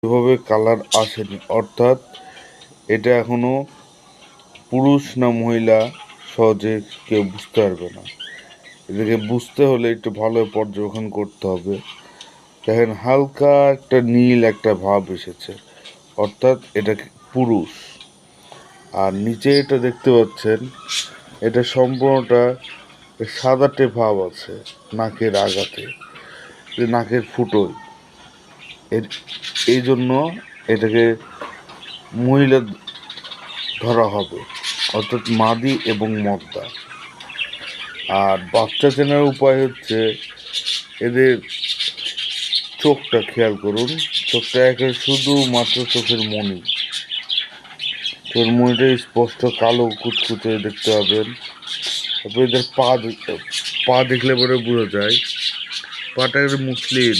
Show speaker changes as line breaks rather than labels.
এভাবে কালার আসেনি, অর্থাৎ এটা এখনো পুরুষ না মহিলা সহজে কেউ বুঝতে পারবে না। এটাকে বুঝতে হলে একটু ভালো পর্যবেক্ষণ করতে হবে। দেখেন হালকা একটা নীল একটা ভাব এসেছে, অর্থাৎ এটা পুরুষ। আর নিচে এটা দেখতে পাচ্ছেন, এটা সম্পূর্ণটা সাদাটে ভাব আছে নাকের আগাতে, যে নাকের ফুটোয়। এর এই জন্য এটাকে মহিলা ধরা হবে, অর্থাৎ মাদি এবং মদ্দা। আর বাচ্চা চেনার উপায় হচ্ছে এদের চোখটা খেয়াল করুন। চোখটা একেবারে শুধুমাত্র চোখের মণি, চোখের মণিটা স্পষ্ট কালো কুচকুচে দেখতে পাবেন। তারপর এদের পা দেখলে পরে বোঝা যায় পাটা একটু মসৃণ,